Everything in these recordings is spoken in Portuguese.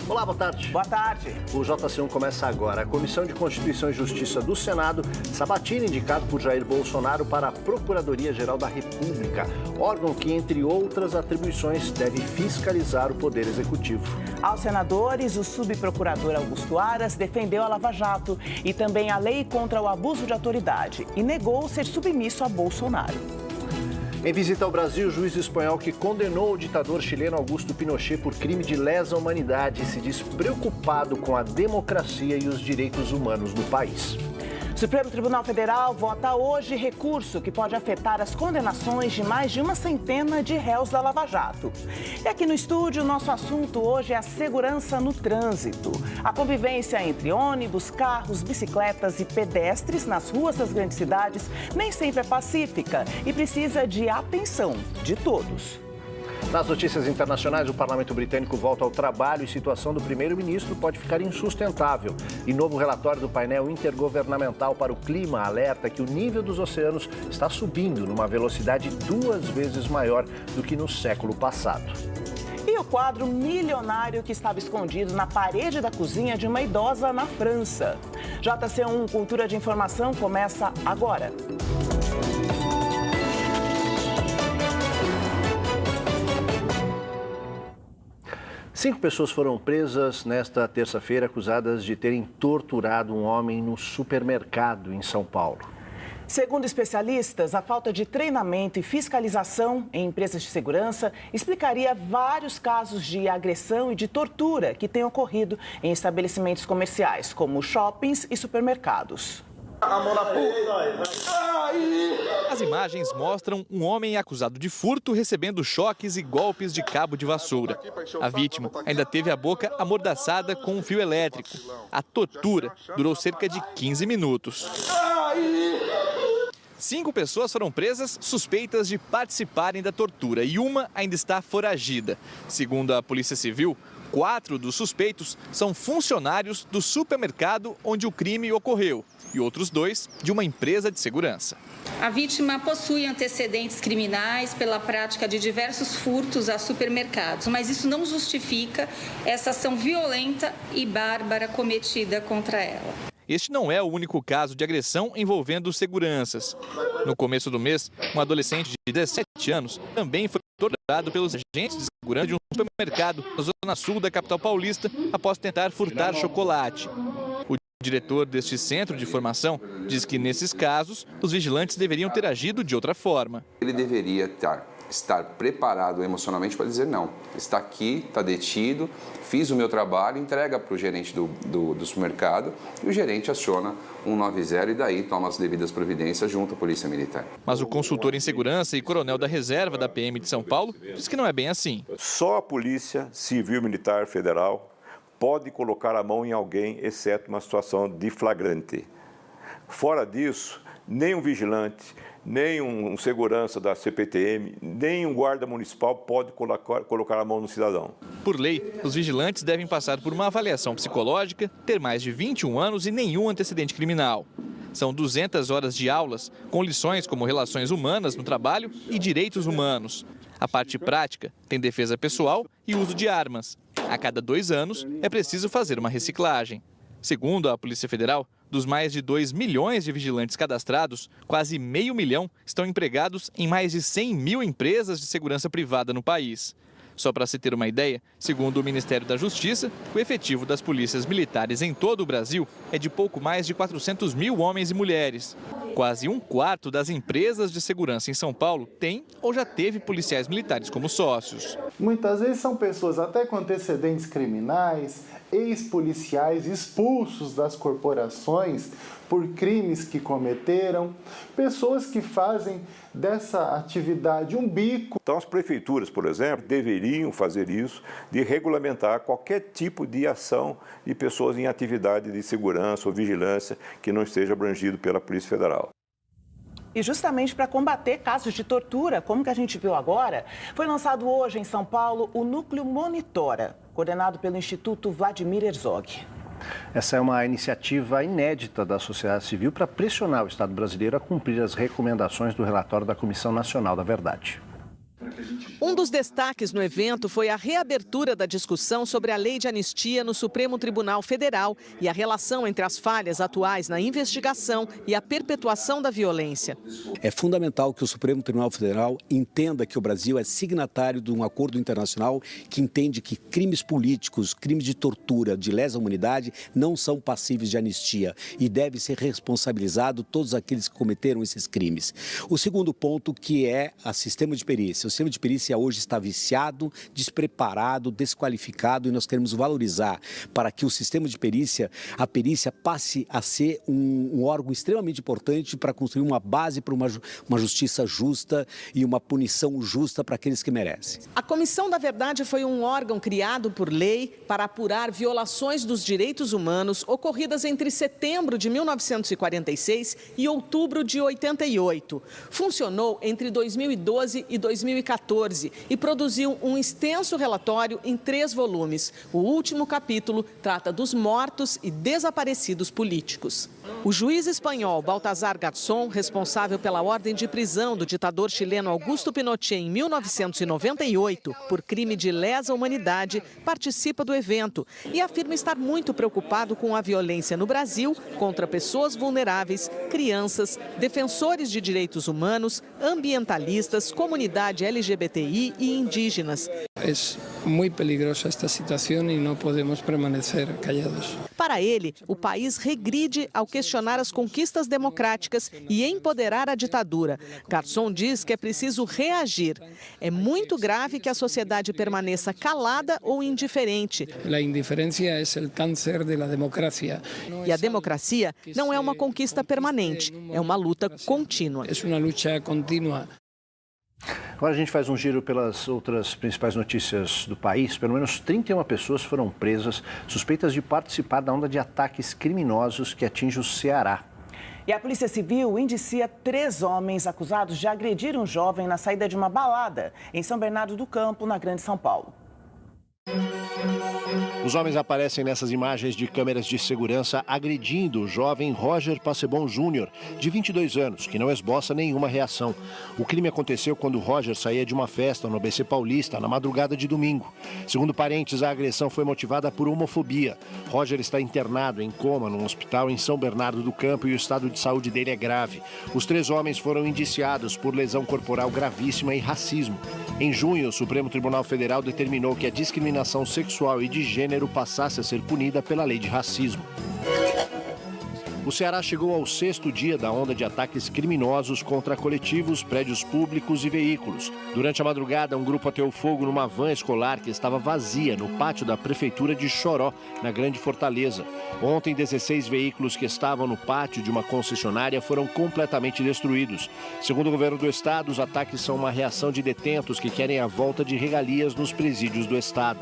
Olá, boa tarde. Boa tarde. O JC1 começa agora. A Comissão de Constituição e Justiça do Senado sabatina indicado por Jair Bolsonaro para a Procuradoria-Geral da República, órgão que, entre outras atribuições, deve fiscalizar o Poder Executivo. Aos senadores, o subprocurador Augusto Aras defendeu a Lava Jato e também a lei contra o abuso de autoridade e negou ser submisso a Bolsonaro. Em visita ao Brasil, o juiz espanhol que condenou o ditador chileno Augusto Pinochet por crime de lesa humanidade se diz preocupado com a democracia e os direitos humanos no país. O Supremo Tribunal Federal vota hoje recurso que pode afetar as condenações de mais de uma centena de réus da Lava Jato. E aqui no estúdio, nosso assunto hoje é a segurança no trânsito. A convivência entre ônibus, carros, bicicletas e pedestres nas ruas das grandes cidades nem sempre é pacífica e precisa de atenção de todos. Nas notícias internacionais, o parlamento britânico volta ao trabalho e situação do primeiro-ministro pode ficar insustentável. E novo relatório do painel intergovernamental para o clima alerta que o nível dos oceanos está subindo numa velocidade 2 vezes maior do que no século passado. E o quadro milionário que estava escondido na parede da cozinha de uma idosa na França. JC1 Cultura de Informação começa agora. 5 pessoas foram presas nesta terça-feira acusadas de terem torturado um homem no supermercado em São Paulo. Segundo especialistas, a falta de treinamento e fiscalização em empresas de segurança explicaria vários casos de agressão e de tortura que têm ocorrido em estabelecimentos comerciais, como shoppings e supermercados. As imagens mostram um homem acusado de furto recebendo choques e golpes de cabo de vassoura. A vítima ainda teve a boca amordaçada com um fio elétrico. A tortura durou cerca de 15 minutos. 5 pessoas foram presas suspeitas de participarem da tortura e uma ainda está foragida. Segundo a Polícia Civil, 4 dos suspeitos são funcionários do supermercado onde o crime ocorreu e outros 2 de uma empresa de segurança. A vítima possui antecedentes criminais pela prática de diversos furtos a supermercados, mas isso não justifica essa ação violenta e bárbara cometida contra ela. Este não é o único caso de agressão envolvendo seguranças. No começo do mês, um adolescente de 17 anos também foi torturado pelos agentes de segurança de um supermercado na zona sul da capital paulista após tentar furtar chocolate. O diretor deste centro de formação diz que, nesses casos, os vigilantes deveriam ter agido de outra forma. Ele deveria estar preparado emocionalmente para dizer não. Está aqui, está detido, fiz o meu trabalho, entrega para o gerente do supermercado e o gerente aciona 190 e daí toma as devidas providências junto à Polícia Militar. Mas o consultor em segurança e coronel da reserva da PM de São Paulo diz que não é bem assim. Só a Polícia Civil Militar Federal pode colocar a mão em alguém, exceto uma situação de flagrante. Fora disso, nem um vigilante, nem um segurança da CPTM, nem um guarda municipal pode colocar a mão no cidadão. Por lei, os vigilantes devem passar por uma avaliação psicológica, ter mais de 21 anos e nenhum antecedente criminal. São 200 horas de aulas, com lições como relações humanas no trabalho e direitos humanos. A parte prática tem defesa pessoal e uso de armas. A cada 2 anos é preciso fazer uma reciclagem. Segundo a Polícia Federal, dos mais de 2 milhões de vigilantes cadastrados, quase 500 mil estão empregados em mais de 100 mil empresas de segurança privada no país. Só para se ter uma ideia, segundo o Ministério da Justiça, o efetivo das polícias militares em todo o Brasil é de pouco mais de 400 mil homens e mulheres. Quase 1/4 das empresas de segurança em São Paulo tem ou já teve policiais militares como sócios. Muitas vezes são pessoas até com antecedentes criminais, ex-policiais expulsos das corporações por crimes que cometeram, pessoas que fazem dessa atividade um bico. Então as prefeituras, por exemplo, deveriam fazer isso, de regulamentar qualquer tipo de ação de pessoas em atividade de segurança ou vigilância que não esteja abrangido pela Polícia Federal. E justamente para combater casos de tortura, como que a gente viu agora, foi lançado hoje em São Paulo o Núcleo Monitora, coordenado pelo Instituto Vladimir Herzog. Essa é uma iniciativa inédita da sociedade civil para pressionar o Estado brasileiro a cumprir as recomendações do relatório da Comissão Nacional da Verdade. Um dos destaques no evento foi a reabertura da discussão sobre a lei de anistia no Supremo Tribunal Federal e a relação entre as falhas atuais na investigação e a perpetuação da violência. É fundamental que o Supremo Tribunal Federal entenda que o Brasil é signatário de um acordo internacional que entende que crimes políticos, crimes de tortura, de lesa humanidade não são passíveis de anistia e deve ser responsabilizado todos aqueles que cometeram esses crimes. O segundo ponto que é o sistema de perícia. O sistema de perícia hoje está viciado, despreparado, desqualificado e nós queremos valorizar para que o sistema de perícia, a perícia passe a ser um órgão extremamente importante para construir uma base para uma justiça justa e uma punição justa para aqueles que merecem. A Comissão da Verdade foi um órgão criado por lei para apurar violações dos direitos humanos ocorridas entre setembro de 1946 e outubro de 88. Funcionou entre 2012 e 2014 e produziu um extenso relatório em 3 volumes. O último capítulo trata dos mortos e desaparecidos políticos. O juiz espanhol Baltasar Garzón, responsável pela ordem de prisão do ditador chileno Augusto Pinochet em 1998 por crime de lesa humanidade, participa do evento e afirma estar muito preocupado com a violência no Brasil contra pessoas vulneráveis, crianças, defensores de direitos humanos, ambientalistas, comunidade LGBTI e indígenas. É muito peligrosa esta situação e não podemos permanecer callados. Para ele, o país regride ao questionar as conquistas democráticas e empoderar a ditadura. Garzón diz que é preciso reagir. É muito grave que a sociedade permaneça calada ou indiferente. A indiferença é o câncer da democracia. E a democracia não é uma conquista permanente, é uma luta contínua. É uma luta contínua. Agora a gente faz um giro pelas outras principais notícias do país. Pelo menos 31 pessoas foram presas, suspeitas de participar da onda de ataques criminosos que atinge o Ceará. E a Polícia Civil indicia 3 homens acusados de agredir um jovem na saída de uma balada em São Bernardo do Campo, na Grande São Paulo. Os homens aparecem nessas imagens de câmeras de segurança agredindo o jovem Roger Passebon Júnior, de 22 anos, que não esboça nenhuma reação. O crime aconteceu quando Roger saía de uma festa no ABC Paulista, na madrugada de domingo. Segundo parentes, a agressão foi motivada por homofobia. Roger está internado em coma num hospital em São Bernardo do Campo e o estado de saúde dele é grave. Os 3 homens foram indiciados por lesão corporal gravíssima e racismo. Em junho, o Supremo Tribunal Federal determinou que a discriminação sexual e de gênero passasse a ser punida pela lei de racismo. O Ceará chegou ao 6º dia da onda de ataques criminosos contra coletivos, prédios públicos e veículos. Durante a madrugada, um grupo ateou fogo numa van escolar que estava vazia no pátio da Prefeitura de Choró, na Grande Fortaleza. Ontem, 16 veículos que estavam no pátio de uma concessionária foram completamente destruídos. Segundo o governo do estado, os ataques são uma reação de detentos que querem a volta de regalias nos presídios do estado.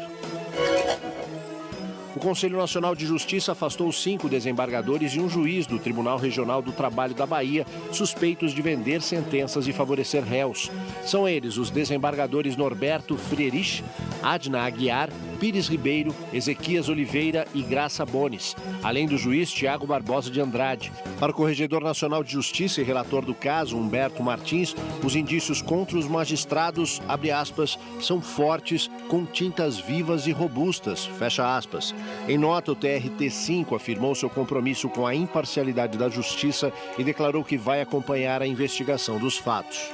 O Conselho Nacional de Justiça afastou 5 desembargadores e um juiz do Tribunal Regional do Trabalho da Bahia, suspeitos de vender sentenças e favorecer réus. São eles os desembargadores Norberto Frerich, Adna Aguiar, Pires Ribeiro, Ezequias Oliveira e Graça Bones, além do juiz Tiago Barbosa de Andrade. Para o Corregedor Nacional de Justiça e relator do caso, Humberto Martins, os indícios contra os magistrados, abre aspas, são fortes, com tintas vivas e robustas, fecha aspas. Em nota, o TRT-5 afirmou seu compromisso com a imparcialidade da justiça e declarou que vai acompanhar a investigação dos fatos.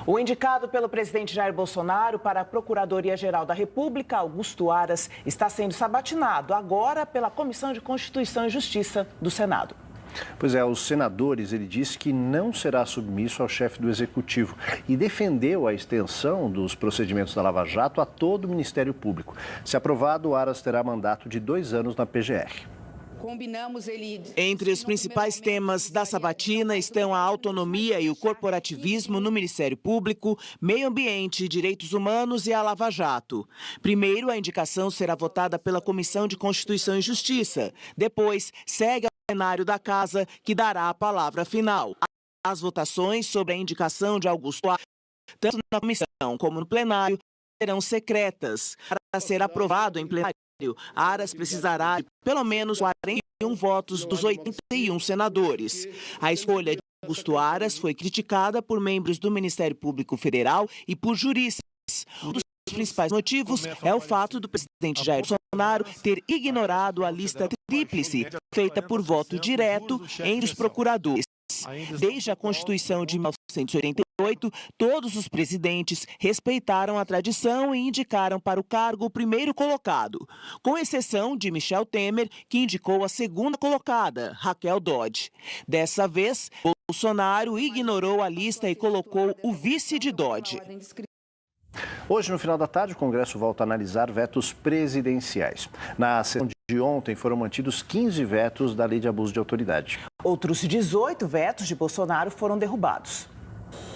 O indicado pelo presidente Jair Bolsonaro para a Procuradoria-Geral da República, Augusto Aras, está sendo sabatinado agora pela Comissão de Constituição e Justiça do Senado. Pois é, aos senadores ele disse que não será submisso ao chefe do Executivo e defendeu a extensão dos procedimentos da Lava Jato a todo o Ministério Público. Se aprovado, Aras terá mandato de 2 anos na PGR. Entre os principais temas da sabatina estão a autonomia e o corporativismo no Ministério Público, meio ambiente, direitos humanos e a Lava Jato. Primeiro, a indicação será votada pela Comissão de Constituição e Justiça. Depois, segue ao plenário da Casa, que dará a palavra final. As votações sobre a indicação de Augusto Aras, tanto na comissão como no plenário, serão secretas. Para ser aprovado em plenário, Aras precisará de pelo menos 41 votos dos 81 senadores. A escolha Augusto Aras foi criticada por membros do Ministério Público Federal e por juristas. Um dos principais motivos é o fato do presidente Jair Bolsonaro ter ignorado a lista tríplice feita por voto direto entre os procuradores. Desde a Constituição de 1988, todos os presidentes respeitaram a tradição e indicaram para o cargo o primeiro colocado, com exceção de Michel Temer, que indicou a segunda colocada, Raquel Dodge. Dessa vez, Bolsonaro ignorou a lista e colocou o vice de Dodge. Hoje, no final da tarde, o Congresso volta a analisar vetos presidenciais. Na sessão de ontem, foram mantidos 15 vetos da Lei de Abuso de Autoridade. Outros 18 vetos de Bolsonaro foram derrubados.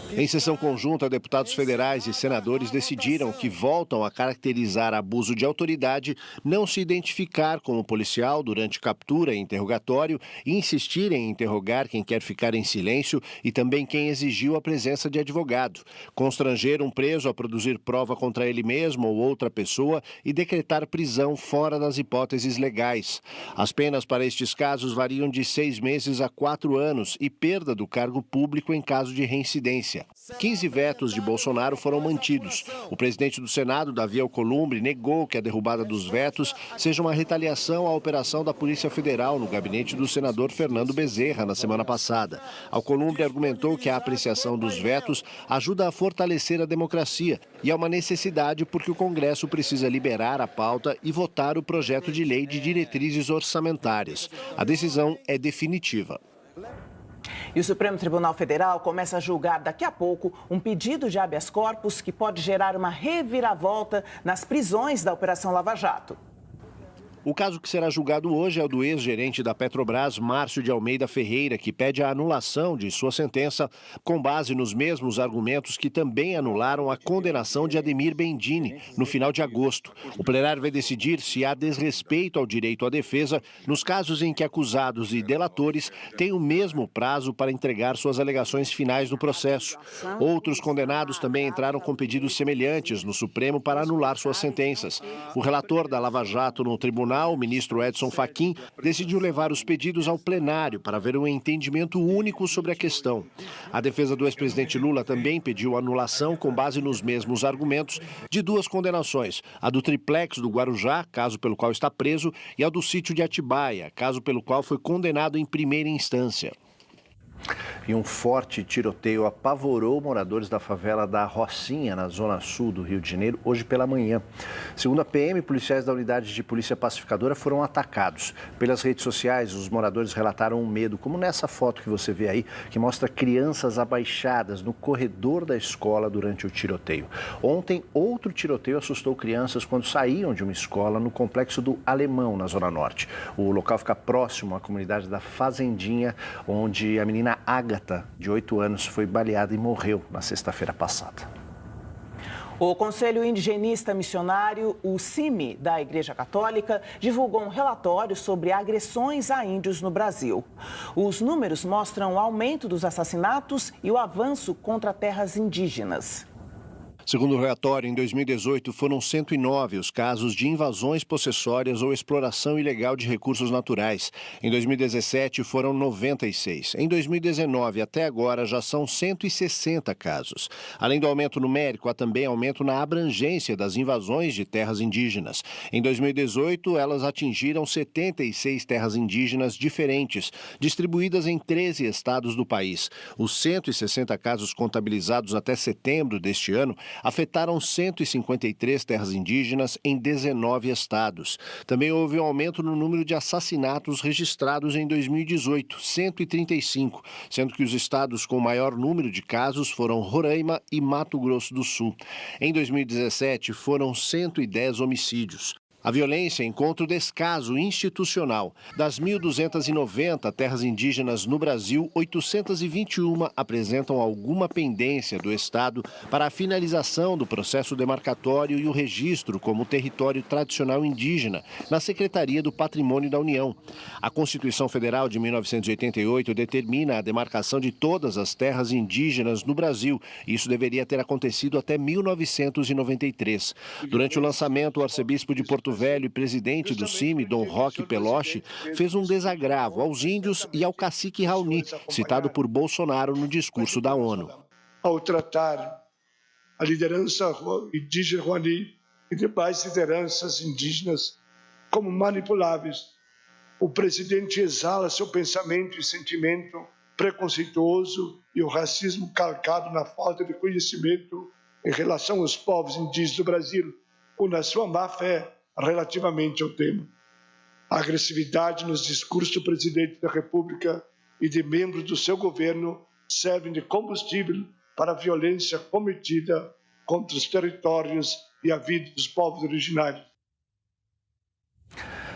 Em sessão conjunta, deputados federais e senadores decidiram que voltam a caracterizar abuso de autoridade, não se identificar como policial durante captura e interrogatório, insistir em interrogar quem quer ficar em silêncio e também quem exigiu a presença de advogado, constranger um preso a produzir prova contra ele mesmo ou outra pessoa e decretar prisão fora das hipóteses legais. As penas para estes casos variam de 6 meses a 4 anos e perda do cargo público em caso de reincidência. 15 vetos de Bolsonaro foram mantidos. O presidente do Senado, Davi Alcolumbre, negou que a derrubada dos vetos seja uma retaliação à operação da Polícia Federal no gabinete do senador Fernando Bezerra na semana passada. Alcolumbre argumentou que a apreciação dos vetos ajuda a fortalecer a democracia e é uma necessidade porque o Congresso precisa liberar a pauta e votar o projeto de lei de diretrizes orçamentárias. A decisão é definitiva. E o Supremo Tribunal Federal começa a julgar daqui a pouco um pedido de habeas corpus que pode gerar uma reviravolta nas prisões da Operação Lava Jato. O caso que será julgado hoje é o do ex-gerente da Petrobras, Márcio de Almeida Ferreira, que pede a anulação de sua sentença com base nos mesmos argumentos que também anularam a condenação de Ademir Bendini no final de agosto. O plenário vai decidir se há desrespeito ao direito à defesa nos casos em que acusados e delatores têm o mesmo prazo para entregar suas alegações finais no processo. Outros condenados também entraram com pedidos semelhantes no Supremo para anular suas sentenças. O relator da Lava Jato no tribunal, o ministro Edson Fachin, decidiu levar os pedidos ao plenário para haver um entendimento único sobre a questão. A defesa do ex-presidente Lula também pediu anulação com base nos mesmos argumentos de 2 condenações, a do triplex do Guarujá, caso pelo qual está preso, e a do sítio de Atibaia, caso pelo qual foi condenado em primeira instância. E um forte tiroteio apavorou moradores da favela da Rocinha, na zona sul do Rio de Janeiro, hoje pela manhã. Segundo a PM, policiais da unidade de polícia pacificadora foram atacados. Pelas redes sociais, os moradores relataram um medo, como nessa foto que você vê aí, que mostra crianças abaixadas no corredor da escola durante o tiroteio. Ontem, outro tiroteio assustou crianças quando saíam de uma escola no complexo do Alemão, na zona norte. O local fica próximo à comunidade da Fazendinha, onde a menina Ágata, de 8 anos, foi baleada e morreu na sexta-feira passada. O Conselho Indigenista Missionário, o CIMI, da Igreja Católica, divulgou um relatório sobre agressões a índios no Brasil. Os números mostram o aumento dos assassinatos e o avanço contra terras indígenas. Segundo o relatório, em 2018 foram 109 os casos de invasões possessórias ou exploração ilegal de recursos naturais. Em 2017 foram 96. Em 2019 até agora já são 160 casos. Além do aumento numérico, há também aumento na abrangência das invasões de terras indígenas. Em 2018, elas atingiram 76 terras indígenas diferentes, distribuídas em 13 estados do país. Os 160 casos contabilizados até setembro deste ano afetaram 153 terras indígenas em 19 estados. Também houve um aumento no número de assassinatos registrados em 2018, 135, sendo que os estados com maior número de casos foram Roraima e Mato Grosso do Sul. Em 2017, foram 110 homicídios. A violência encontra o descaso institucional. Das 1.290 terras indígenas no Brasil, 821 apresentam alguma pendência do Estado para a finalização do processo demarcatório e o registro como território tradicional indígena na Secretaria do Patrimônio da União. A Constituição Federal de 1988 determina a demarcação de todas as terras indígenas no Brasil. Isso deveria ter acontecido até 1993. Durante o lançamento, o arcebispo de Porto Velho e presidente do CIMI, Dom Roque Pelosi, fez um desagravo aos índios e ao cacique Raoni, citado por Bolsonaro no discurso da ONU. Ao tratar a liderança indígena Raoni e demais lideranças indígenas como manipuláveis, o presidente exala seu pensamento e sentimento preconceituoso e o racismo calcado na falta de conhecimento em relação aos povos indígenas do Brasil ou na sua má-fé relativamente ao tema. A agressividade nos discursos do presidente da República e de membros do seu governo servem de combustível para a violência cometida contra os territórios e a vida dos povos originários.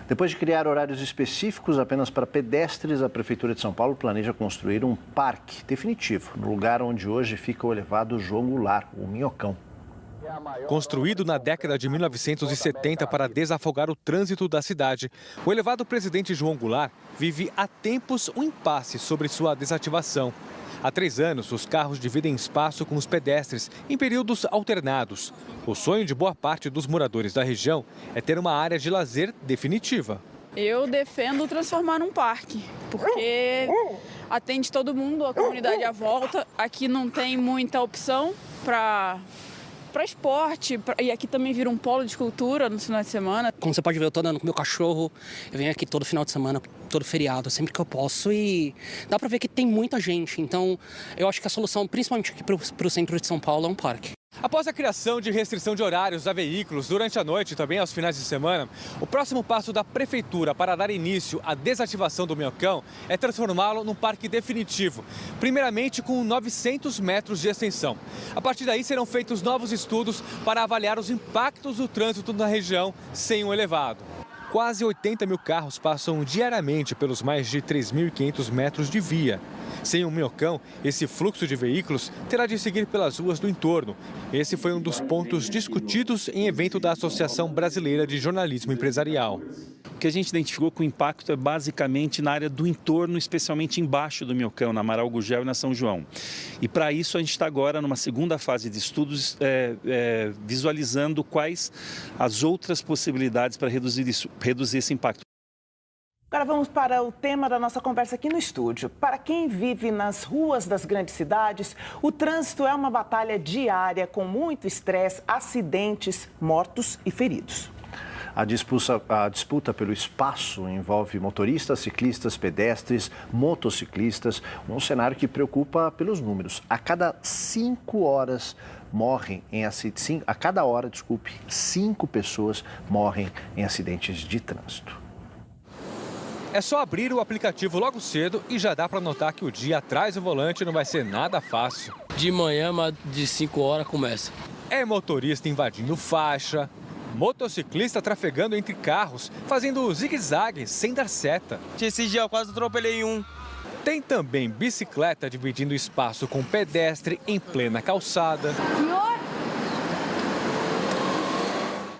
Depois de criar horários específicos apenas para pedestres, a Prefeitura de São Paulo planeja construir um parque definitivo no lugar onde hoje fica o elevado João Goulart, o Minhocão. Construído na década de 1970 para desafogar o trânsito da cidade, o elevado Presidente João Goulart vive há tempos um impasse sobre sua desativação. Há 3 anos, os carros dividem espaço com os pedestres em períodos alternados. O sonho de boa parte dos moradores da região é ter uma área de lazer definitiva. Eu defendo transformar num parque, porque atende todo mundo, a comunidade à volta. Aqui não tem muita opção para esporte, e aqui também vira um polo de cultura no final de semana. Como você pode ver, eu tô andando com meu cachorro, eu venho aqui todo final de semana, todo feriado, sempre que eu posso, e dá pra ver que tem muita gente. Então, eu acho que a solução, principalmente aqui pro centro de São Paulo, é um parque. Após a criação de restrição de horários a veículos durante a noite e também aos finais de semana, o próximo passo da Prefeitura para dar início à desativação do Minhocão é transformá-lo num parque definitivo, primeiramente com 900 metros de extensão. A partir daí serão feitos novos estudos para avaliar os impactos do trânsito na região sem um elevado. Quase 80 mil carros passam diariamente pelos mais de 3.500 metros de via. Sem um Minhocão, esse fluxo de veículos terá de seguir pelas ruas do entorno. Esse foi um dos pontos discutidos em evento da Associação Brasileira de Jornalismo Empresarial. O que a gente identificou com o impacto é basicamente na área do entorno, especialmente embaixo do Minhocão, na Amaral Gurgel e na São João. E para isso a gente está agora numa segunda fase de estudos, visualizando quais as outras possibilidades para reduzir esse impacto. Agora vamos para o tema da nossa conversa aqui no estúdio. Para quem vive nas ruas das grandes cidades, o trânsito é uma batalha diária com muito estresse, acidentes, mortos e feridos. A disputa pelo espaço envolve motoristas, ciclistas, pedestres, motociclistas, um cenário que preocupa pelos números. A cada 5 horas morrem em acidentes, a cada hora, 5 pessoas morrem em acidentes de trânsito. É só abrir o aplicativo logo cedo e já dá para notar que o dia atrás do volante não vai ser nada fácil. De manhã, mas de 5 horas começa. É motorista invadindo faixa, motociclista trafegando entre carros, fazendo zigue-zague sem dar seta. Esse dia eu quase atropelei um. Tem também bicicleta dividindo espaço com pedestre em plena calçada.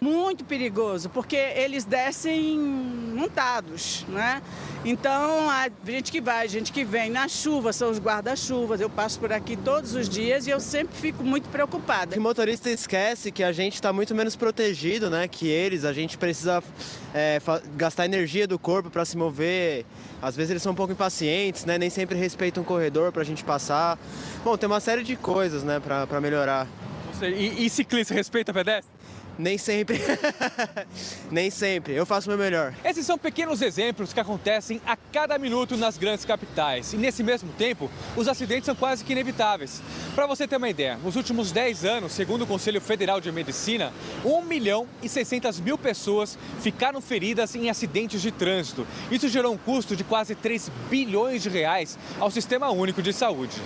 Muito perigoso, porque eles descem montados, né? Então, a gente que vai, a gente que vem. Na chuva, são os guarda-chuvas. Eu passo por aqui todos os dias e eu sempre fico muito preocupada. O motorista esquece que a gente está muito menos protegido, né? Que eles, a gente precisa gastar energia do corpo para se mover. Às vezes eles são um pouco impacientes, né? Nem sempre respeitam o corredor para a gente passar. Bom, tem uma série de coisas, né? Para melhorar. E ciclista respeita pedestre? Nem sempre. Nem sempre. Eu faço o meu melhor. Esses são pequenos exemplos que acontecem a cada minuto nas grandes capitais. E nesse mesmo tempo, os acidentes são quase que inevitáveis. Para você ter uma ideia, nos últimos 10 anos, segundo o Conselho Federal de Medicina, 1.600.000 pessoas ficaram feridas em acidentes de trânsito. Isso gerou um custo de quase 3 bilhões de reais ao Sistema Único de Saúde.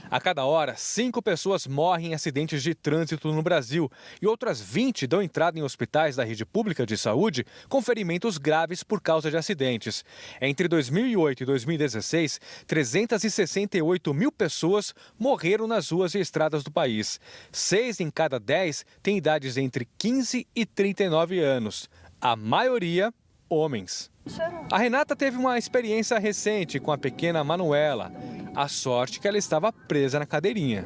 A cada hora, 5 pessoas morrem em acidentes de trânsito no Brasil e outras 20 dão entrada em hospitais da rede pública de saúde com ferimentos graves por causa de acidentes. Entre 2008 e 2016, 368 mil pessoas morreram nas ruas e estradas do país. 6 em cada 10 têm idades entre 15 e 39 anos. A maioria, homens. A Renata teve uma experiência recente com a pequena Manuela. A sorte que ela estava presa na cadeirinha.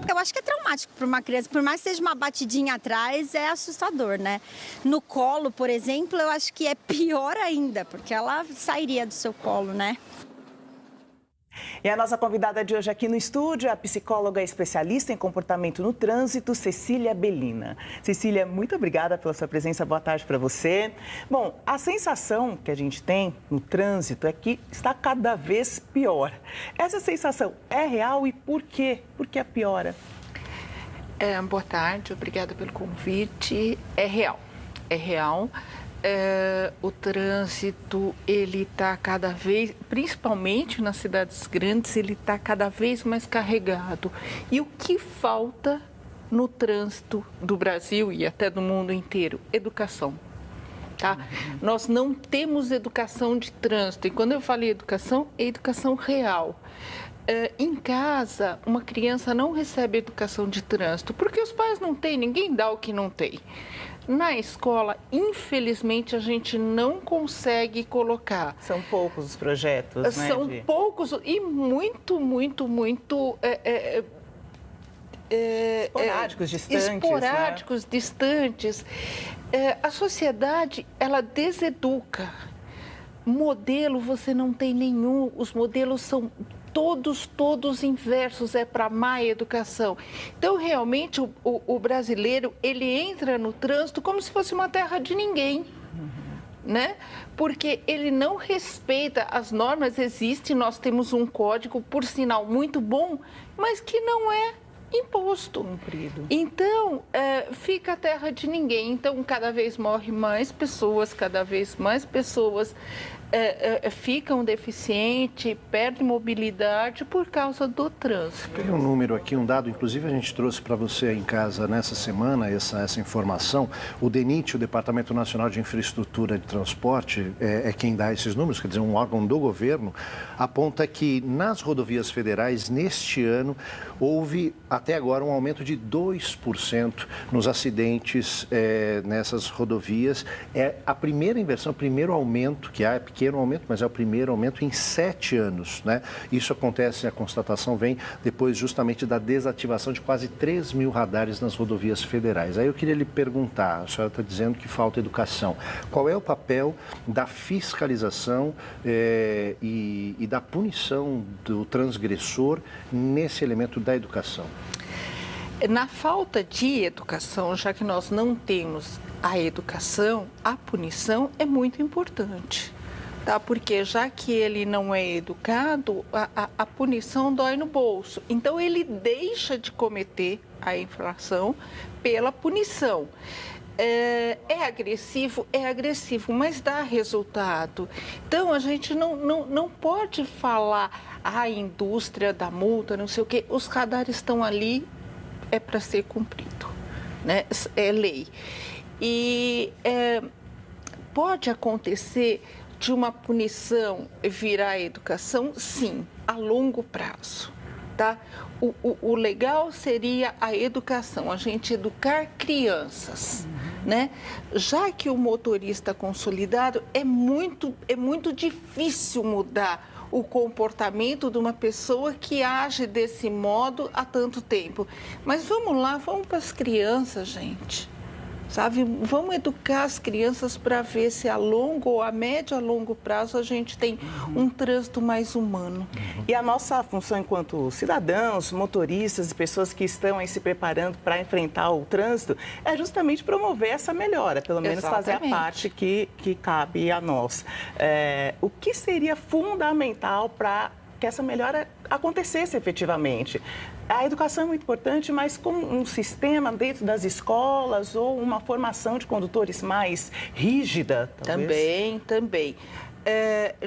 Eu acho que é traumático para uma criança, por mais que seja uma batidinha atrás, é assustador, né? No colo, por exemplo, eu acho que é pior ainda, porque ela sairia do seu colo, né? E a nossa convidada de hoje aqui no estúdio é a psicóloga especialista em comportamento no trânsito, Cecília Bellina. Cecília, muito obrigada pela sua presença. Boa tarde para você. Bom, a sensação que a gente tem no trânsito é que está cada vez pior. Essa sensação é real e por quê? Por que piora? Boa tarde, obrigada pelo convite. É real, é real. O trânsito, ele está cada vez, principalmente nas cidades grandes, ele está cada vez mais carregado. E o que falta no trânsito do Brasil e até do mundo inteiro? Educação. Tá? Nós não temos educação de trânsito. E quando eu falei educação, é educação real. Em casa, uma criança não recebe educação de trânsito, porque os pais não têm, ninguém dá o que não tem. Na escola, infelizmente, a gente não consegue colocar. São poucos os projetos, né? São poucos e muito esporádicos, distantes. Esporádicos, né? Distantes. A sociedade, ela deseduca. Modelo você não tem nenhum, os modelos são todos inversos, é para má educação. Então, realmente, o brasileiro, ele entra no trânsito como se fosse uma terra de ninguém, né? Porque ele não respeita as normas, existe, nós temos um código, por sinal, muito bom, mas que não é imposto. Cumprido. Então, fica a terra de ninguém. Então, cada vez morrem mais pessoas, cada vez mais pessoas ficam deficientes, perdem mobilidade por causa do trânsito. Tem um número aqui, um dado, inclusive a gente trouxe para você em casa nessa semana essa informação. O DENIT, o Departamento Nacional de Infraestrutura de Transporte, é quem dá esses números, quer dizer, um órgão do governo, aponta que nas rodovias federais, neste ano, houve até agora um aumento de 2% nos acidentes nessas rodovias. É a primeira inversão, o primeiro aumento que há, é pequeno aumento, mas é o primeiro aumento em 7 anos, né? Isso acontece, a constatação vem depois justamente da desativação de quase 3 mil radares nas rodovias federais. Aí eu queria lhe perguntar, a senhora está dizendo que falta educação. Qual é o papel da fiscalização e da punição do transgressor nesse elemento da educação? Na falta de educação, já que nós não temos a educação, a punição é muito importante. Tá? Porque já que ele não é educado, a punição dói no bolso. Então, ele deixa de cometer a infração pela punição. É agressivo, mas dá resultado. Então, a gente não pode falar a indústria da multa, não sei o quê. Os radares estão ali, é para ser cumprido, né? É lei. E pode acontecer de uma punição virar educação? Sim, a longo prazo, tá? O legal seria a educação, a gente educar crianças, né? Já que o motorista consolidado, é muito difícil mudar o comportamento de uma pessoa que age desse modo há tanto tempo. Mas vamos lá, vamos para as crianças, gente. Sabe, vamos educar as crianças para ver se a longo ou a médio a longo prazo a gente tem um trânsito mais humano. E a nossa função enquanto cidadãos, motoristas e pessoas que estão aí se preparando para enfrentar o trânsito é justamente promover essa melhora, pelo menos fazer a parte que cabe a nós. O que seria fundamental para que essa melhora acontecesse efetivamente? A educação é muito importante, mas com um sistema dentro das escolas ou uma formação de condutores mais rígida, talvez? Também.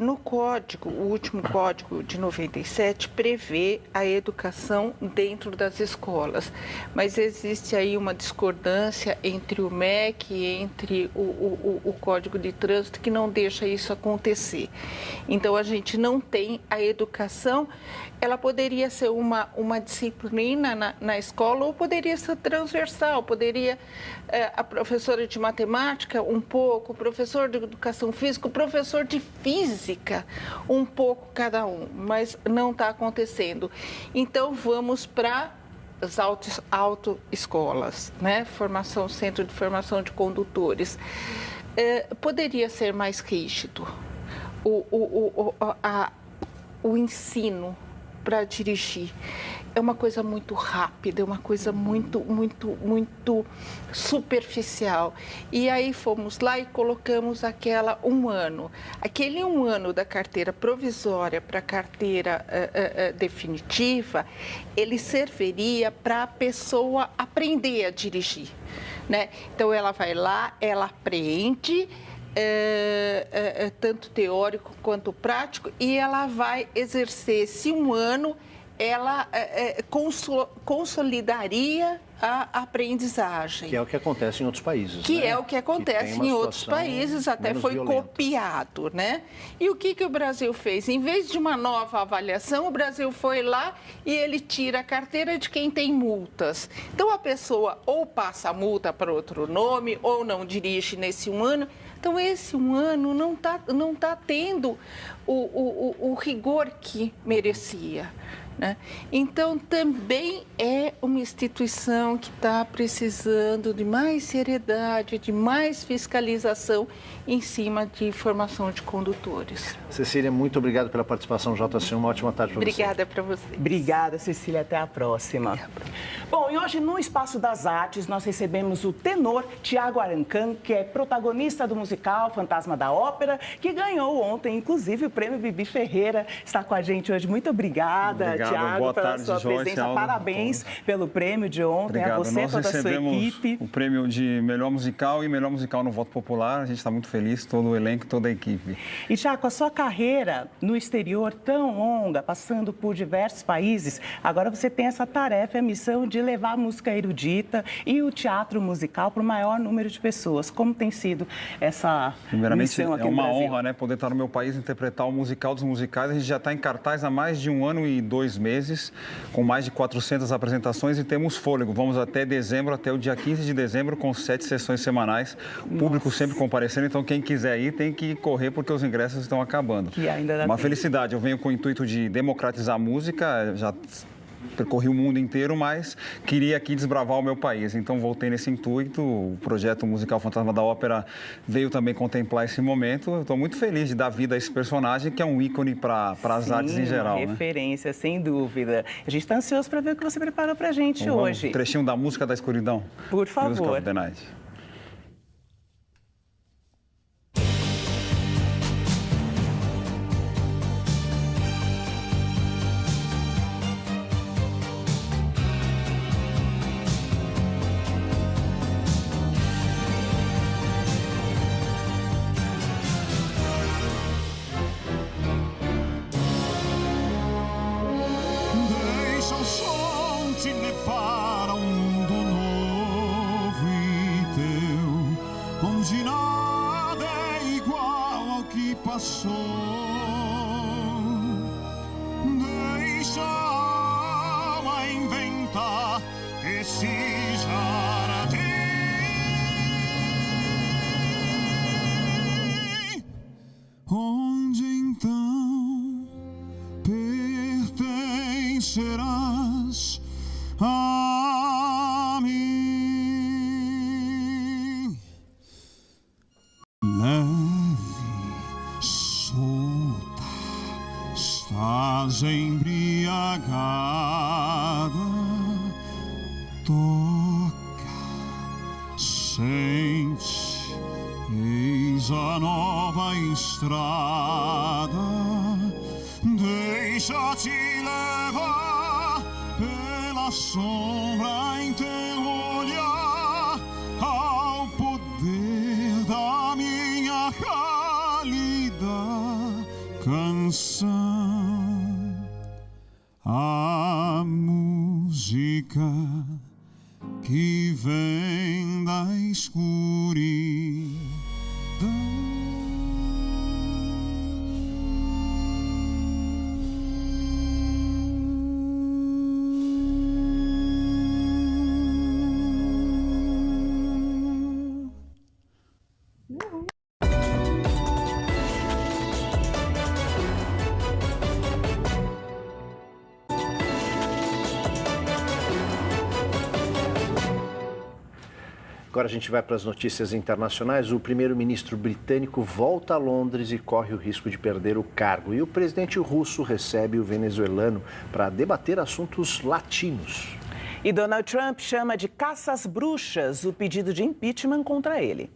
No código, o último código de 97 prevê a educação dentro das escolas, mas existe aí uma discordância entre o MEC e entre o Código de Trânsito que não deixa isso acontecer. Então, a gente não tem a educação, ela poderia ser uma disciplina na escola ou poderia ser transversal, poderia a professora de matemática um pouco, o professor de educação física, o professor de física, um pouco cada um, mas não está acontecendo. Então, vamos para as autoescolas, né? Centro de formação de condutores. Poderia ser mais rígido o ensino para dirigir. É uma coisa muito rápida, é uma coisa muito superficial. E aí fomos lá e colocamos aquele 1 ano. Aquele 1 ano da carteira provisória para a carteira definitiva, ele serviria para a pessoa aprender a dirigir, né? Então, ela vai lá, ela aprende, tanto teórico quanto prático, e ela vai exercer esse 1 ano, ela consolidaria a aprendizagem. Que é o que acontece em outros países. Que né? é o que acontece em outros países, até foi copiado, né? E o que o Brasil fez? Em vez de uma nova avaliação, o Brasil foi lá e ele tira a carteira de quem tem multas. Então, a pessoa ou passa a multa para outro nome, ou não dirige nesse 1 ano. Então, esse 1 ano não tá tendo o rigor que merecia, né? Então, também é uma instituição que está precisando de mais seriedade, de mais fiscalização em cima de formação de condutores. Cecília, muito obrigado pela participação no JC. Uma ótima tarde para você. Obrigada para você. Obrigada, Cecília. Até a próxima. Bom, e hoje no Espaço das Artes nós recebemos o tenor Tiago Arancan, que é protagonista do musical Fantasma da Ópera, que ganhou ontem, inclusive, o prêmio Bibi Ferreira. Está com a gente hoje. Muito obrigada, Tiago, pela sua presença. Parabéns pelo prêmio de ontem. Obrigado. A você e toda a sua equipe. O prêmio de melhor musical e melhor musical no voto popular. A gente está muito feliz, todo o elenco, toda a equipe. E, Tiago, a sua carreira no exterior tão longa, passando por diversos países, agora você tem essa tarefa, a missão de levar a música erudita e o teatro musical para o maior número de pessoas. Como tem sido essa missão aqui no Brasil? É uma honra, né, poder estar no meu país, interpretar o musical dos musicais. A gente já está em cartaz há mais de 1 ano e 2 meses, com mais de 400 apresentações e temos fôlego. Vamos até dezembro, até o dia 15 de dezembro, com 7 sessões semanais. O público sempre comparecendo, então quem quiser ir tem que correr porque os ingressos estão acabando. Que ainda dá uma tempo. Felicidade. Eu venho com o intuito de democratizar a música, já percorri o mundo inteiro, mas queria aqui desbravar o meu país. Então voltei nesse intuito. O projeto musical Fantasma da Ópera veio também contemplar esse momento. Estou muito feliz de dar vida a esse personagem, que é um ícone para as artes em geral. Uma referência, sem dúvida. A gente está ansioso para ver o que você preparou para a gente hoje. Um trechinho da Música da Escuridão. Por favor. Music of the Night. Deixa o som te levar a um mundo novo e teu, onde nada é igual ao que passou. Deixa a alma inventar esse jardim, onde então pertencerás a mim. Leve, solta, estás embriagada. Toca, sente, eis a nova estrada. Deixa-te levar pela sombra em teu olhar, ao poder da minha cálida canção. A música que vem da escuridão. Agora a gente vai para as notícias internacionais. O primeiro-ministro britânico volta a Londres e corre o risco de perder o cargo. E o presidente russo recebe o venezuelano para debater assuntos latinos. E Donald Trump chama de caça às bruxas o pedido de impeachment contra ele.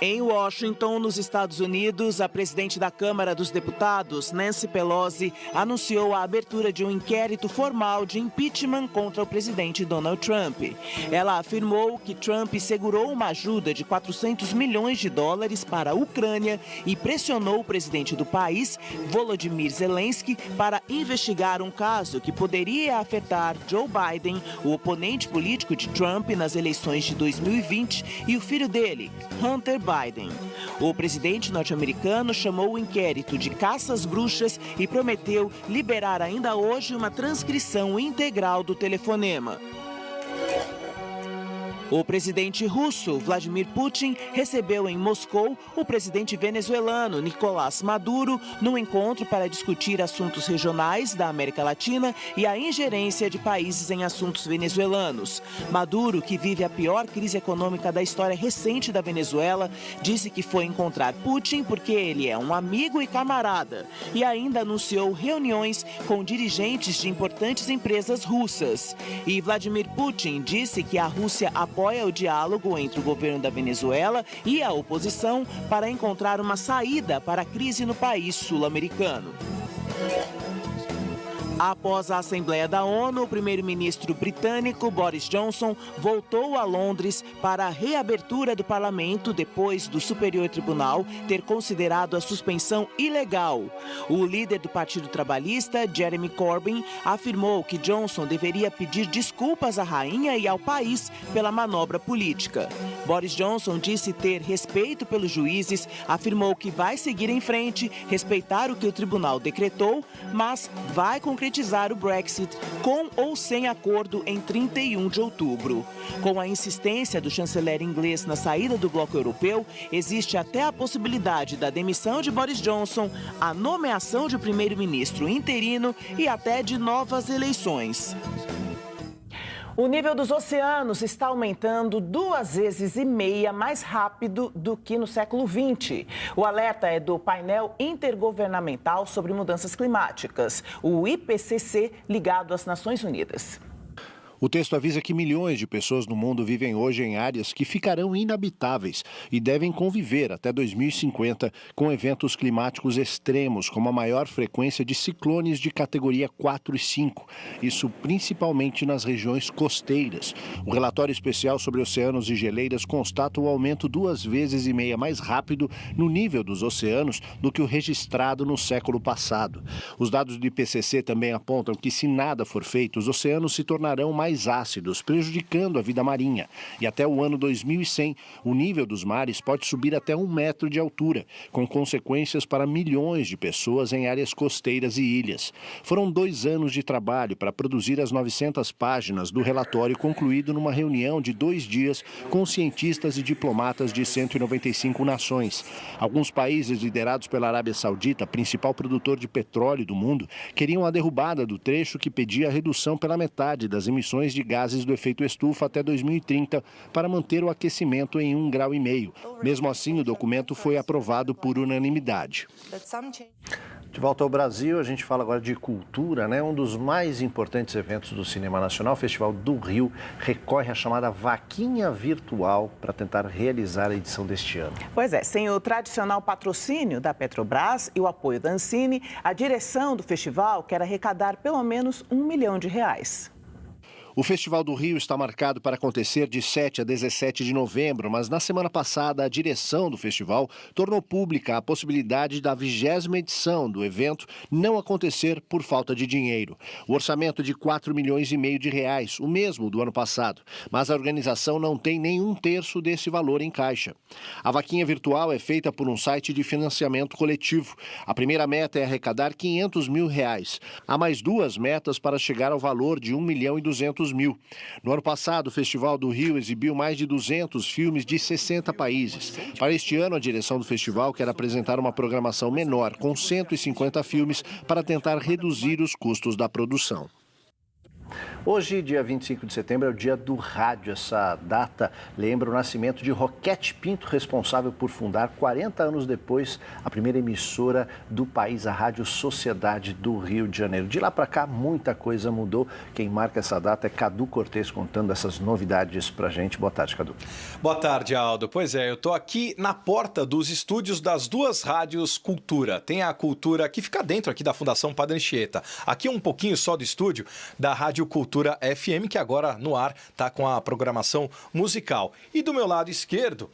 Em Washington, nos Estados Unidos, a presidente da Câmara dos Deputados, Nancy Pelosi, anunciou a abertura de um inquérito formal de impeachment contra o presidente Donald Trump. Ela afirmou que Trump segurou uma ajuda de $400 milhões para a Ucrânia e pressionou o presidente do país, Volodymyr Zelensky, para investigar um caso que poderia afetar Joe Biden, o oponente político de Trump nas eleições de 2020, e o filho dele, Hunter Biden. O presidente norte-americano chamou o inquérito de caça às bruxas e prometeu liberar ainda hoje uma transcrição integral do telefonema. O presidente russo, Vladimir Putin, recebeu em Moscou o presidente venezuelano, Nicolás Maduro, num encontro para discutir assuntos regionais da América Latina e a ingerência de países em assuntos venezuelanos. Maduro, que vive a pior crise econômica da história recente da Venezuela, disse que foi encontrar Putin porque ele é um amigo e camarada e ainda anunciou reuniões com dirigentes de importantes empresas russas. E Vladimir Putin disse que a Rússia apoia o diálogo entre o governo da Venezuela e a oposição para encontrar uma saída para a crise no país sul-americano. Após a Assembleia da ONU, o primeiro-ministro britânico Boris Johnson voltou a Londres para a reabertura do parlamento depois do Superior Tribunal ter considerado a suspensão ilegal. O líder do Partido Trabalhista, Jeremy Corbyn, afirmou que Johnson deveria pedir desculpas à rainha e ao país pela manobra política. Boris Johnson disse ter respeito pelos juízes, afirmou que vai seguir em frente, respeitar o que o tribunal decretou, mas vai concretizar o Brexit com ou sem acordo em 31 de outubro. Com a insistência do chanceler inglês na saída do bloco europeu, existe até a possibilidade da demissão de Boris Johnson, a nomeação de primeiro-ministro interino e até de novas eleições. O nível dos oceanos está aumentando 2,5 vezes mais rápido do que no século XX. O alerta é do Painel Intergovernamental sobre Mudanças Climáticas, o IPCC, ligado às Nações Unidas. O texto avisa que milhões de pessoas no mundo vivem hoje em áreas que ficarão inabitáveis e devem conviver até 2050 com eventos climáticos extremos, como a maior frequência de ciclones de categoria 4 e 5, isso principalmente nas regiões costeiras. O relatório especial sobre oceanos e geleiras constata o aumento 2,5 vezes mais rápido no nível dos oceanos do que o registrado no século passado. Os dados do IPCC também apontam que, se nada for feito, os oceanos se tornarão mais ácidos, prejudicando a vida marinha. E até o ano 2100, o nível dos mares pode subir até 1 metro de altura, com consequências para milhões de pessoas em áreas costeiras e ilhas. Foram 2 anos de trabalho para produzir as 900 páginas do relatório, concluído numa reunião de 2 dias com cientistas e diplomatas de 195 nações. Alguns países liderados pela Arábia Saudita, principal produtor de petróleo do mundo, queriam a derrubada do trecho que pedia a redução pela metade das emissões de gases do efeito estufa até 2030 para manter o aquecimento em 1,5 graus. Mesmo assim, o documento foi aprovado por unanimidade. De volta ao Brasil, a gente fala agora de cultura, né? Um dos mais importantes eventos do cinema nacional, o Festival do Rio, recorre à chamada vaquinha virtual para tentar realizar a edição deste ano. Pois é, sem o tradicional patrocínio da Petrobras e o apoio da Ancine, a direção do festival quer arrecadar pelo menos R$1 milhão. O Festival do Rio está marcado para acontecer de 7 a 17 de novembro, mas na semana passada a direção do festival tornou pública a possibilidade da 20ª edição do evento não acontecer por falta de dinheiro. O orçamento de R$4,5 milhões, o mesmo do ano passado, mas a organização não tem nem 1/3 desse valor em caixa. A vaquinha virtual é feita por um site de financiamento coletivo. A primeira meta é arrecadar R$500 mil. Há mais 2 metas para chegar ao valor de R$1,2 milhão. No ano passado, o Festival do Rio exibiu mais de 200 filmes de 60 países. Para este ano, a direção do festival quer apresentar uma programação menor, com 150 filmes, para tentar reduzir os custos da produção. Hoje, dia 25 de setembro, é o dia do rádio. Essa data lembra o nascimento de Roquete Pinto, responsável por fundar, 40 anos depois, a primeira emissora do país, a Rádio Sociedade do Rio de Janeiro. De lá para cá, muita coisa mudou. Quem marca essa data é Cadu Cortez, contando essas novidades para a gente. Boa tarde, Cadu. Boa tarde, Aldo. Pois é, eu estou aqui na porta dos estúdios das duas rádios Cultura. Tem a Cultura que fica dentro aqui da Fundação Padre Anchieta. Aqui um pouquinho só do estúdio da Rádio Cultura FM, que agora no ar está com a programação musical. E do meu lado esquerdo,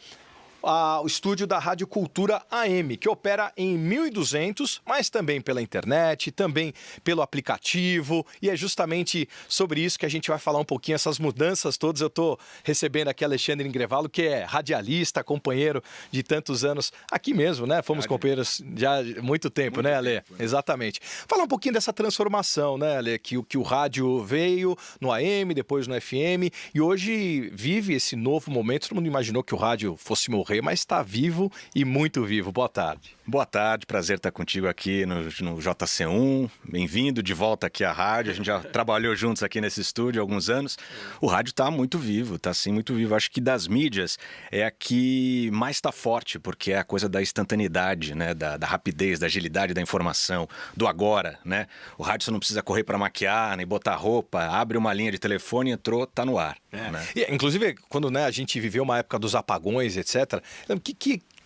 o estúdio da Rádio Cultura AM, que opera em 1.200, mas também pela internet, também pelo aplicativo, e é justamente sobre isso que a gente vai falar um pouquinho, essas mudanças todas. Eu estou recebendo aqui Alexandre Ingrevalo, que é radialista, companheiro de tantos anos aqui mesmo, né? Fomos companheiros já há muito tempo, né, Ale? Exatamente. Falar um pouquinho dessa transformação, né, Ale? Que o rádio veio no AM, depois no FM, e hoje vive esse novo momento. Todo mundo imaginou que o rádio fosse morrer, mas está vivo e muito vivo. Boa tarde. Boa tarde, prazer estar contigo aqui no JC1. Bem-vindo de volta aqui à rádio. A gente já trabalhou juntos aqui nesse estúdio há alguns anos. O rádio está muito vivo, está sim muito vivo. Acho que das mídias é a que mais está forte, porque é a coisa da instantaneidade, né? Da rapidez, da agilidade da informação, do agora, né? O rádio você não precisa correr para maquiar, nem botar roupa, abre uma linha de telefone, entrou, está no ar. Né? E, inclusive, quando a gente viveu uma época dos apagões, etc.,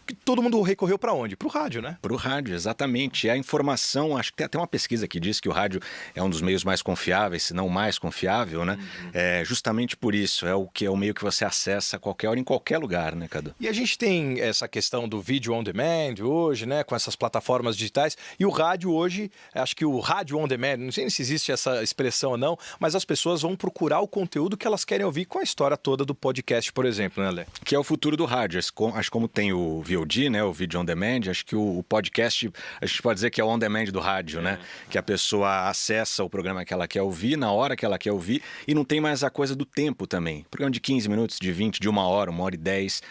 que todo mundo recorreu para onde? Para o rádio, né? Para o rádio, exatamente. E a informação, acho que tem até uma pesquisa que diz que o rádio é um dos meios mais confiáveis, se não o mais confiável, né? É justamente por isso, é o meio que você acessa a qualquer hora, em qualquer lugar, né, Cadu? E a gente tem essa questão do vídeo on demand hoje, né? Com essas plataformas digitais. E o rádio hoje, acho que o rádio on demand, não sei se existe essa expressão ou não, mas as pessoas vão procurar o conteúdo que elas querem ouvir com a história toda do podcast, por exemplo, né, Lê? Que é o futuro do rádio. Acho que como tem o VOD, né, o vídeo on demand, acho que o podcast, a gente pode dizer que é o on demand do rádio, né? Que a pessoa acessa o programa que ela quer ouvir, na hora que ela quer ouvir, e não tem mais a coisa do tempo também. Programa de 15 minutos, de 20, de 1h e 10,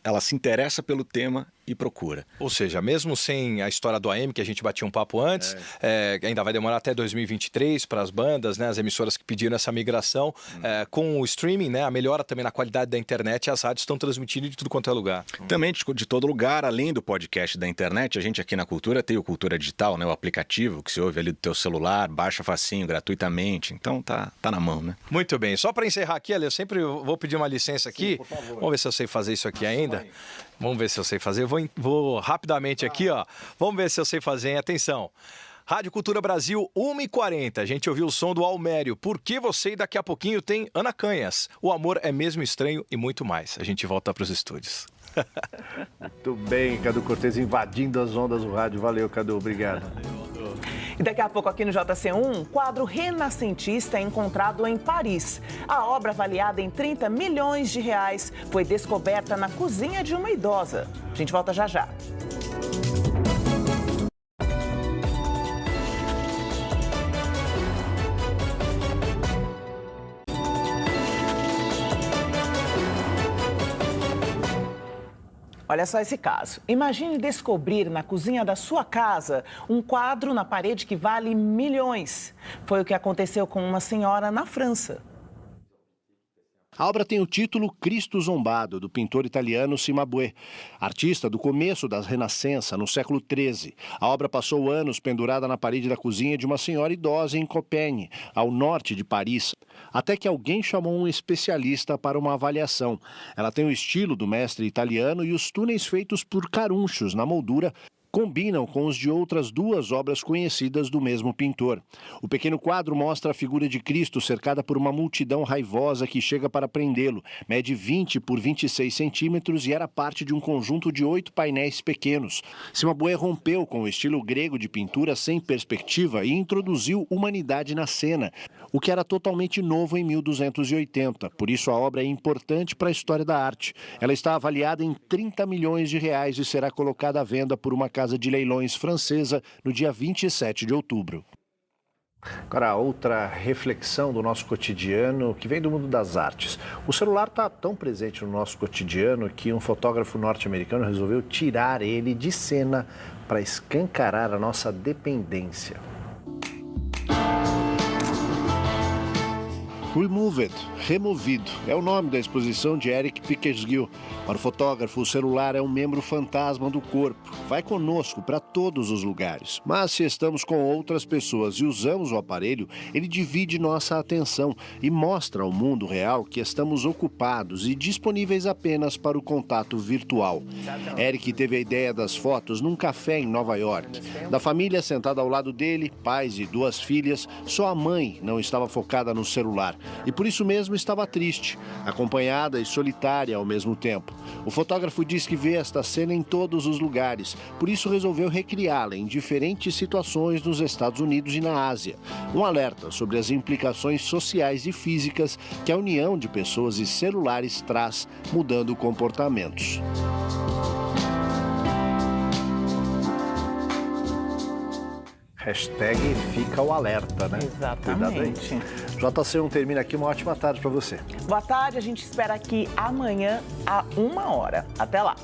ela se interessa pelo tema e procura. Ou seja, mesmo sem a história do AM, que a gente batia um papo antes, ainda vai demorar até 2023 para as bandas, né, as emissoras que pediram essa migração, com o streaming, né, a melhora também na qualidade da internet, as rádios estão transmitindo de tudo quanto é lugar. Também de todo lugar, além do podcast da internet, a gente aqui na Cultura tem o Cultura Digital, né, o aplicativo que você ouve ali do teu celular, baixa facinho, gratuitamente, então tá na mão, né? Muito bem, só para encerrar aqui, Ale, eu sempre vou pedir uma licença aqui. Sim, por favor. Vamos ver se eu sei fazer isso aqui ainda. Vamos ver se eu sei fazer. Eu vou rapidamente aqui, ó. Vamos ver se eu sei fazer, hein? Atenção. Rádio Cultura Brasil, 1h40. A gente ouviu o som do Almério. Por que você? E daqui a pouquinho tem Ana Canhas. O amor é mesmo estranho e muito mais. A gente volta para os estúdios. Muito bem, Cadu Cortez invadindo as ondas do rádio. Valeu, Cadu. Obrigado. E daqui a pouco aqui no JC1, um quadro renascentista é encontrado em Paris. A obra, avaliada em 30 milhões de reais, foi descoberta na cozinha de uma idosa. A gente volta já já. Olha só esse caso. Imagine descobrir na cozinha da sua casa um quadro na parede que vale milhões. Foi o que aconteceu com uma senhora na França. A obra tem o título Cristo Zombado, do pintor italiano Cimabue, artista do começo da Renascença, no século XIII. A obra passou anos pendurada na parede da cozinha de uma senhora idosa em Copenhague, ao norte de Paris, até que alguém chamou um especialista para uma avaliação. Ela tem o estilo do mestre italiano e os túneis feitos por carunchos na moldura combinam com os de outras duas obras conhecidas do mesmo pintor. O pequeno quadro mostra a figura de Cristo cercada por uma multidão raivosa que chega para prendê-lo. Mede 20 por 26 centímetros e era parte de um conjunto de 8 painéis pequenos. Cimabue rompeu com o estilo grego de pintura sem perspectiva e introduziu humanidade na cena, o que era totalmente novo em 1280. Por isso a obra é importante para a história da arte. Ela está avaliada em 30 milhões de reais e será colocada à venda por uma casa de leilões francesa no dia 27 de outubro. Agora, outra reflexão do nosso cotidiano que vem do mundo das artes. O celular está tão presente no nosso cotidiano que um fotógrafo norte-americano resolveu tirar ele de cena para escancarar a nossa dependência. Removed, removido, é o nome da exposição de Eric Pickersgill. Para o fotógrafo, o celular é um membro fantasma do corpo. Vai conosco para todos os lugares. Mas se estamos com outras pessoas e usamos o aparelho, ele divide nossa atenção e mostra ao mundo real que estamos ocupados e disponíveis apenas para o contato virtual. Eric teve a ideia das fotos num café em Nova York. Da família sentada ao lado dele, pais e 2 filhas, só a mãe não estava focada no celular. E por isso mesmo estava triste, acompanhada e solitária ao mesmo tempo. O fotógrafo diz que vê esta cena em todos os lugares, por isso resolveu recriá-la em diferentes situações nos Estados Unidos e na Ásia. Um alerta sobre as implicações sociais e físicas que a união de pessoas e celulares traz, mudando comportamentos. Hashtag fica o alerta, né? Exatamente. JC1 termina aqui. Uma ótima tarde para você. Boa tarde, a gente espera aqui amanhã, à 1h. Até lá.